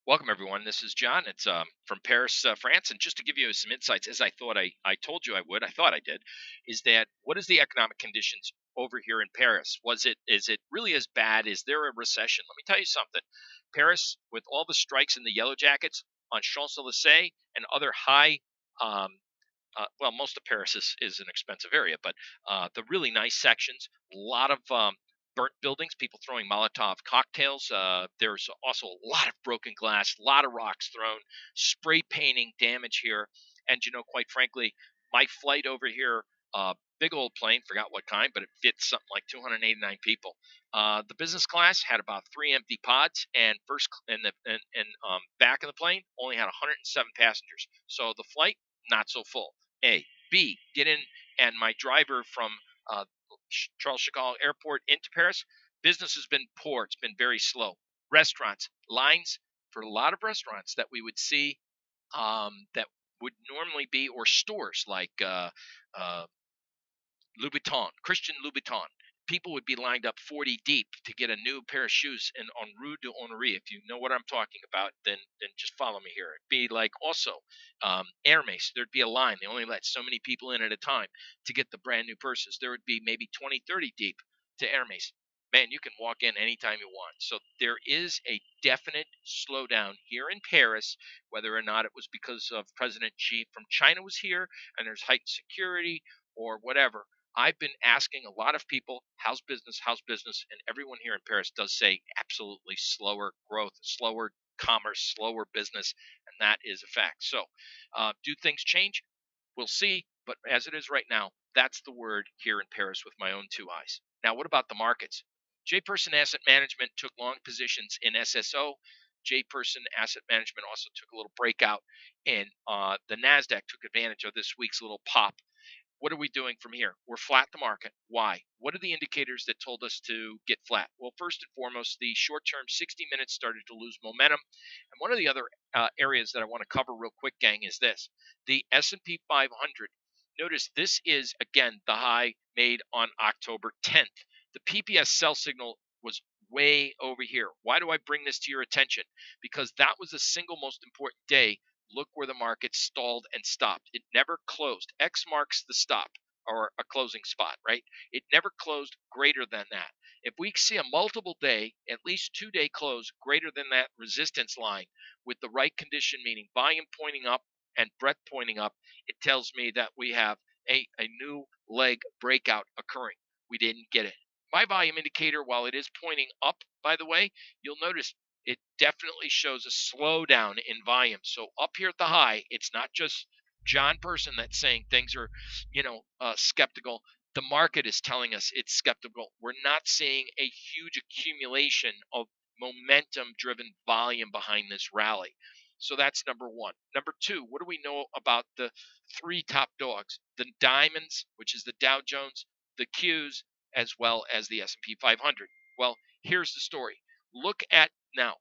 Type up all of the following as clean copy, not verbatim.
Welcome, everyone. This is John. It's from Paris, France. And just to give you some insights, as I told you I would, I thought I did, is that what is the economic conditions over here in Paris? Is it really as bad? Is there a recession? Let me tell you something. Paris, with all the strikes and the yellow jackets on Champs-Élysées and other high, um, well, most of Paris is an expensive area, but the really nice sections, a lot of burnt buildings, people throwing Molotov cocktails. There's also a lot of broken glass, a lot of rocks thrown, spray painting damage here. And, quite frankly, my flight over here, big old plane, forgot what kind, but it fits something like 289 people. The business class had about 3 empty pods, and back of the plane only had 107 passengers. So the flight, not so full. A. B. Get in, and my driver from uh, Charles de Gaulle Airport into Paris, business has been poor. It's been very slow. Restaurants, lines for a lot of restaurants that we would see that would normally be, or stores like uh, Louboutin, Christian Louboutin. People would be lined up 40 deep to get a new pair of shoes on Rue de Honnery. If you know what I'm talking about, then just follow me here. It'd be like also Hermes. There'd be a line. They only let so many people in at a time to get the brand new purses. There would be maybe 20, 30 deep to Hermes. Man, you can walk in anytime you want. So there is a definite slowdown here in Paris, whether or not it was because of President Xi from China was here and there's heightened security or whatever. I've been asking a lot of people, how's business, and everyone here in Paris does say absolutely slower growth, slower commerce, slower business, and that is a fact. So, do things change? We'll see, but as it is right now, that's the word here in Paris with my own two eyes. Now, what about the markets? J. Person Asset Management took long positions in SSO. J. Person Asset Management also took a little breakout, and the NASDAQ took advantage of this week's little pop. What are we doing from here? We're flat the market. Why? What are the indicators that told us to get flat? Well, first and foremost, the short-term 60 minutes started to lose momentum. And one of the other areas that I want to cover real quick, gang, is this. The S&P 500. Notice this is, again, the high made on October 10th. The PPS sell signal was way over here. Why do I bring this to your attention? Because that was the single most important day. Look where the market stalled and stopped. It never closed. X marks the stop or a closing spot, right? It never closed greater than that. If we see a multiple day, at least 2 day close greater than that resistance line with the right condition, meaning volume pointing up and breadth pointing up, it tells me that we have a new leg breakout occurring. We didn't get it. My volume indicator, while it is pointing up, by the way, you'll notice it definitely shows a slowdown in volume. So up here at the high, it's not just John Person that's saying things are, skeptical. The market is telling us it's skeptical. We're not seeing a huge accumulation of momentum-driven volume behind this rally. So that's number one. Number two, what do we know about the three top dogs? The diamonds, which is the Dow Jones, the Qs, as well as the S&P 500. Well, here's the story. Look at now,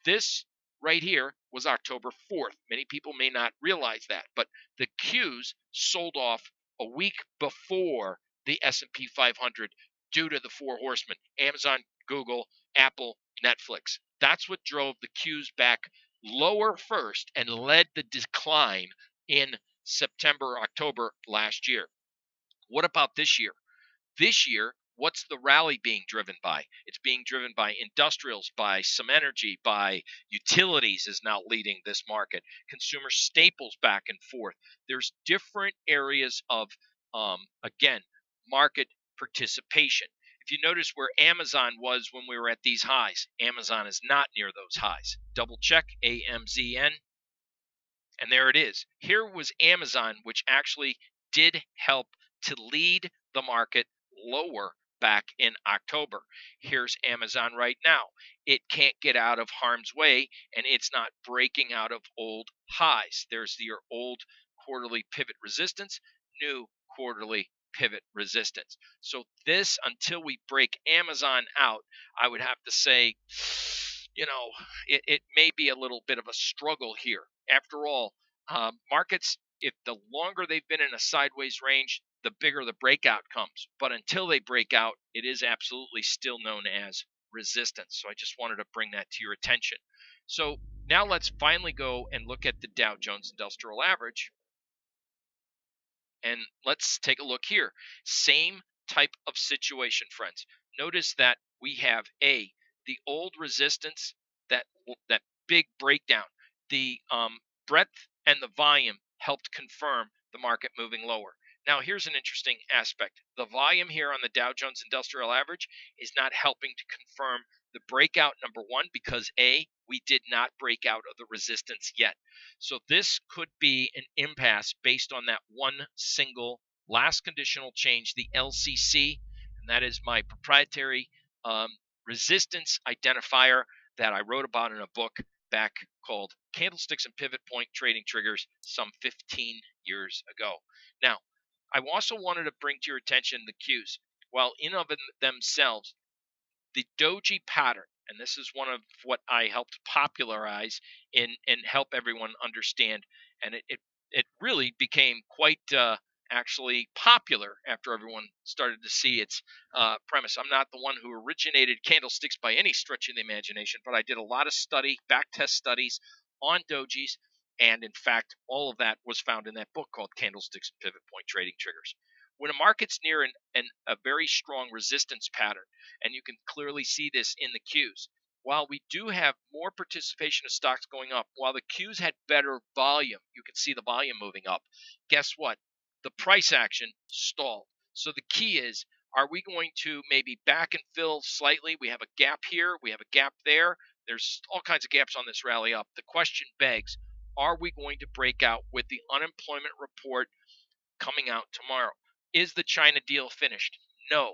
this right here was October 4th. Many people may not realize that, but the Qs sold off a week before the S&P 500 due to the four horsemen: Amazon, Google, Apple, Netflix. That's what drove the Qs back lower first and led the decline in September, October last year. What about this year? This year, what's the rally being driven by? It's being driven by industrials, by some energy, by utilities is now leading this market. Consumer staples back and forth. There's different areas of, again, market participation. If you notice where Amazon was when we were at these highs, Amazon is not near those highs. Double check AMZN, and there it is. Here was Amazon, which actually did help to lead the market lower back in October. Here's Amazon right now. It can't get out of harm's way, and it's not breaking out of old highs. There's your old quarterly pivot resistance, new quarterly pivot resistance. So this, until we break Amazon out, I would have to say, it may be a little bit of a struggle here. After all, markets, if the longer they've been in a sideways range, the bigger the breakout comes. But until they break out, it is absolutely still known as resistance. So I just wanted to bring that to your attention. So now let's finally go and look at the Dow Jones Industrial Average. And let's take a look here. Same type of situation, friends. Notice that we have the old resistance, that big breakdown. The breadth and the volume helped confirm the market moving lower. Now, here's an interesting aspect. The volume here on the Dow Jones Industrial Average is not helping to confirm the breakout, number one, because we did not break out of the resistance yet. So this could be an impasse based on that one single last conditional change, the LCC, and that is my proprietary resistance identifier that I wrote about in a book back called Candlesticks and Pivot Point Trading Triggers some 15 years ago. Now, I also wanted to bring to your attention the Qs. While in of themselves, the doji pattern, and this is one of what I helped popularize and help everyone understand, and it really became quite actually popular after everyone started to see its premise. I'm not the one who originated candlesticks by any stretch of the imagination, but I did a lot of study, back test studies on dojis, and in fact, all of that was found in that book called Candlesticks and Pivot Point Trading Triggers. When a market's near a very strong resistance pattern, and you can clearly see this in the Qs, while we do have more participation of stocks going up, while the Qs had better volume, you can see the volume moving up, guess what? The price action stalled. So the key is, are we going to maybe back and fill slightly? We have a gap here, we have a gap there. There's all kinds of gaps on this rally up. The question begs, are we going to break out with the unemployment report coming out tomorrow? Is the China deal finished? No.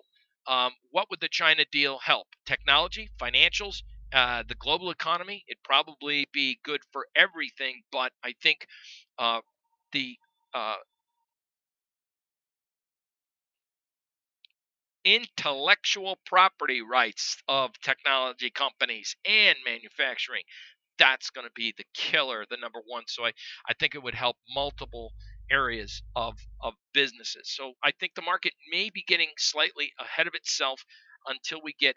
What would the China deal help? Technology, financials, the global economy? It'd probably be good for everything, but I think the intellectual property rights of technology companies and manufacturing, that's going to be the killer, the number one. So I think it would help multiple areas of businesses. So I think the market may be getting slightly ahead of itself until we get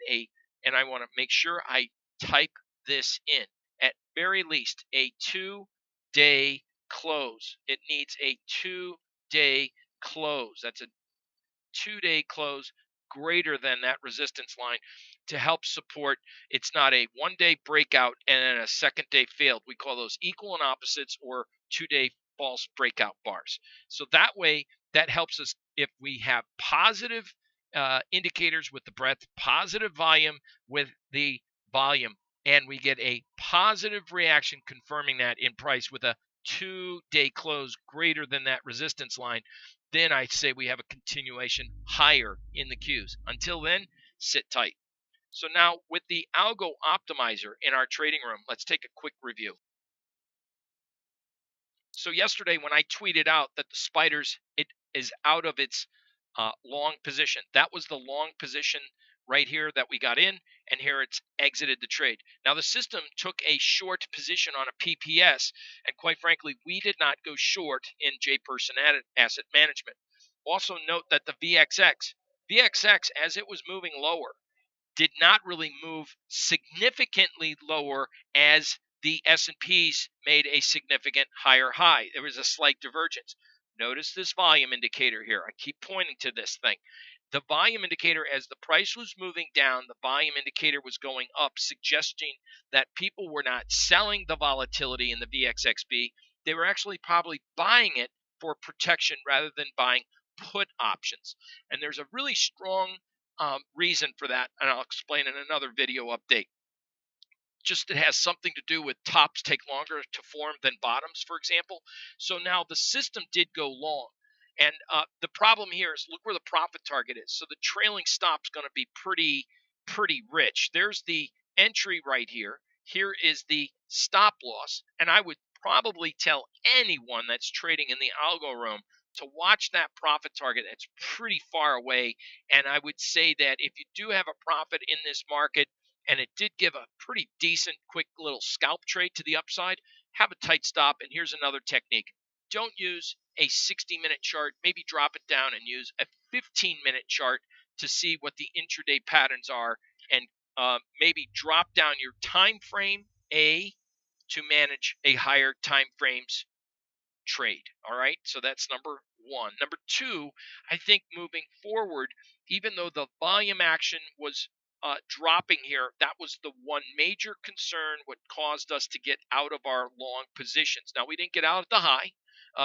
and I want to make sure I type this in, at very least a 2-day close. It needs a 2-day close. That's a 2-day close greater than that resistance line to help support. It's not a 1-day breakout and then a second day failed. We call those equal and opposites, or 2-day false breakout bars. So that way, that helps us if we have positive indicators with the breadth, positive volume with the volume, and we get a positive reaction confirming that in price with a 2-day close greater than that resistance line, then I say we have a continuation higher in the Qs. Until then, sit tight. So now with the Algo Optimizer in our trading room, let's take a quick review. So yesterday when I tweeted out that the spiders, it is out of its long position. That was the long position right here that we got in, and here it's exited the trade. Now the system took a short position on a PPS, and quite frankly, we did not go short in J-Person Asset Management. Also note that the VXX, as it was moving lower, did not really move significantly lower as the S&Ps made a significant higher high. There was a slight divergence. Notice this volume indicator here. I keep pointing to this thing. The volume indicator, as the price was moving down, the volume indicator was going up, suggesting that people were not selling the volatility in the VXXB. They were actually probably buying it for protection rather than buying put options. And there's a really strong reason for that, and I'll explain in another video update. Just it has something to do with tops take longer to form than bottoms, for example. So now the system did go long. And the problem here is, look where the profit target is. So the trailing stop's going to be pretty rich. There's the entry right here. Here is the stop loss. And I would probably tell anyone that's trading in the algo room to watch that profit target. That's pretty far away. And I would say that if you do have a profit in this market, and it did give a pretty decent quick little scalp trade to the upside, have a tight stop. And here's another technique. Don't use a 60-minute chart. Maybe drop it down and use a 15-minute chart to see what the intraday patterns are, and maybe drop down your time frame, to manage a higher time frames trade. All right. So that's number one. Number two, I think moving forward, even though the volume action was dropping here, that was the one major concern, what caused us to get out of our long positions. Now, we didn't get out at the high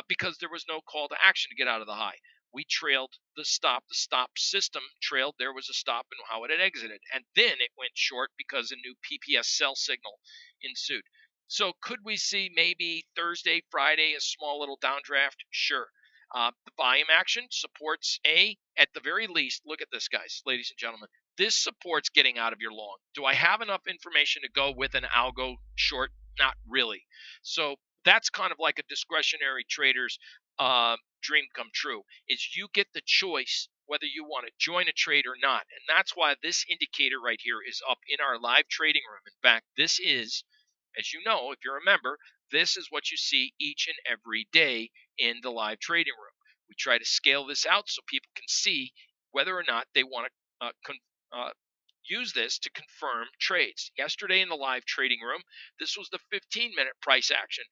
because there was no call to action to get out of the high. We trailed the stop. The stop system trailed. There was a stop and how it had exited. And then it went short because a new PPS sell signal ensued. So could we see maybe Thursday, Friday, a small little downdraft? Sure. The volume action supports at the very least, look at this, guys, ladies and gentlemen. This supports getting out of your long. Do I have enough information to go with an algo short? Not really. So that's kind of like a discretionary trader's dream come true, is you get the choice whether you want to join a trade or not. And that's why this indicator right here is up in our live trading room. In fact, this is, as you know, if you're a member, this is what you see each and every day in the live trading room. We try to scale this out so people can see whether or not they want to use this to confirm trades. Yesterday in the live trading room, this was the 15-minute price action.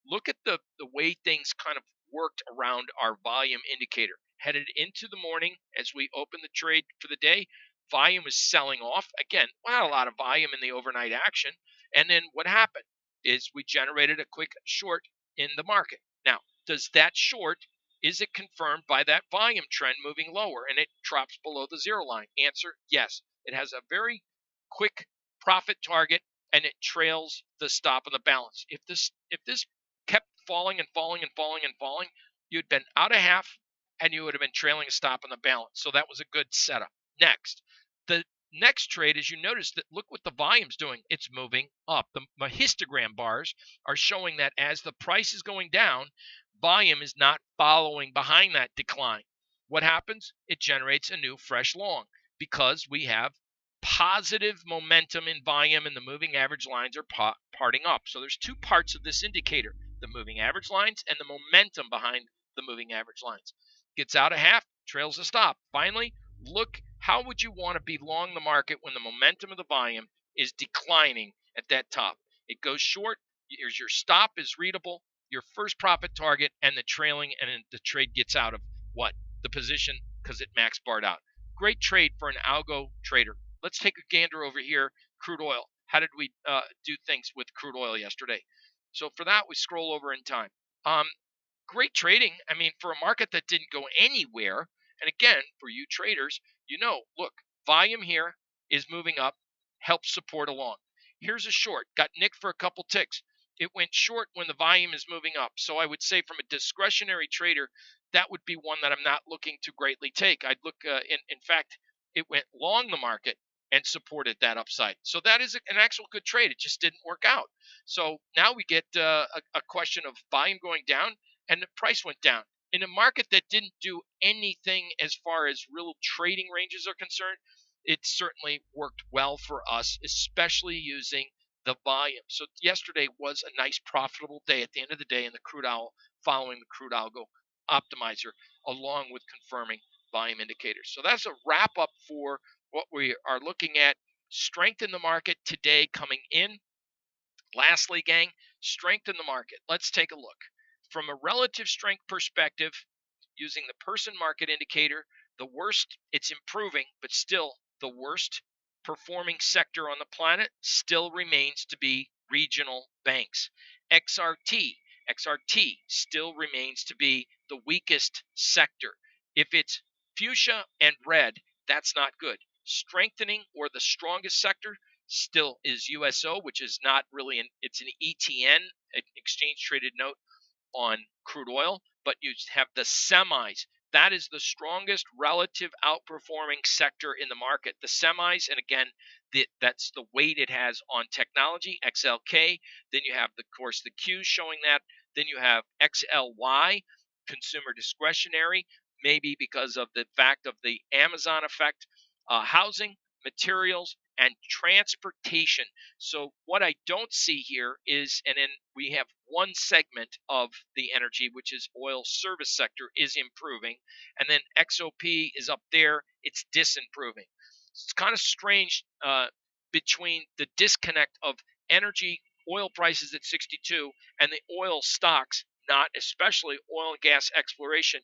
Look at the way things kind of worked around our volume indicator. Headed into the morning as we opened the trade for the day, volume was selling off. Again, not a lot of volume in the overnight action. And then what happened is we generated a quick short in the market. Now, does that short, is it confirmed by that volume trend moving lower and it drops below the zero line? Answer, yes. It has a very quick profit target and it trails the stop of the balance. If this kept falling and falling and falling and falling, you'd been out of half and you would have been trailing a stop on the balance. So that was a good setup. Next, the next trade, as you notice, that look what the volume's doing. It's moving up. The histogram bars are showing that as the price is going down, volume is not following behind that decline. What happens? It generates a new fresh long because we have positive momentum in volume and the moving average lines are parting up. So there's two parts of this indicator, the moving average lines and the momentum behind the moving average lines. Gets out a half, trails a stop. Finally, look, how would you want to be long the market when the momentum of the volume is declining at that top? It goes short, here's your stop is readable, your first profit target, and the trailing, and the trade gets out of what? The position, because it max barred out. Great trade for an algo trader. Let's take a gander over here, crude oil. How did we do things with crude oil yesterday? So for that, we scroll over in time. Great trading. I mean, for a market that didn't go anywhere, and again, for you traders, you know, look, volume here is moving up, helps support along. Here's a short, got nicked for a couple ticks. It went short when the volume is moving up. So I would say from a discretionary trader, that would be one that I'm not looking to greatly take. I'd look, in fact, it went long the market and supported that upside. So that is an actual good trade. It just didn't work out. So now we get a question of volume going down and the price went down. In a market that didn't do anything as far as real trading ranges are concerned, it certainly worked well for us, especially using the volume. So yesterday was a nice profitable day at the end of the day in the crude oil, following the crude algo optimizer, along with confirming volume indicators. So that's a wrap up for what we are looking at. Strength in the market today coming in. Lastly, gang, strength in the market. Let's take a look. From a relative strength perspective, using the person market indicator, the worst, it's improving, but still the worst performing sector on the planet still remains to be regional banks. XRT still remains to be the weakest sector. If it's fuchsia and red, that's not good. Strengthening or the strongest sector still is USO, which is not really it's an ETN, an exchange traded note on crude oil, but you have the semis. That is the strongest relative outperforming sector in the market. The semis, and again, that's the weight it has on technology, XLK. Then you have, of course, the Qs showing that. Then you have XLY, consumer discretionary, maybe because of the fact of the Amazon effect, housing, materials, and transportation. So what I don't see here is, and then we have one segment of the energy, which is oil service sector, is improving, and then XOP is up there, it's disimproving. It's kind of strange between the disconnect of energy, oil prices at 62, and the oil stocks, not especially oil and gas exploration,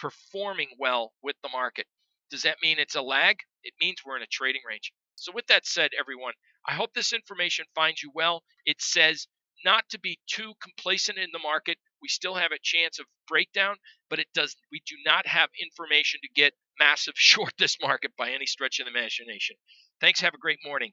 performing well with the market. Does that mean it's a lag? It means we're in a trading range. So with that said, everyone, I hope this information finds you well. It says not to be too complacent in the market. We still have a chance of breakdown, but we do not have information to get massive short this market by any stretch of the imagination. Thanks. Have a great morning.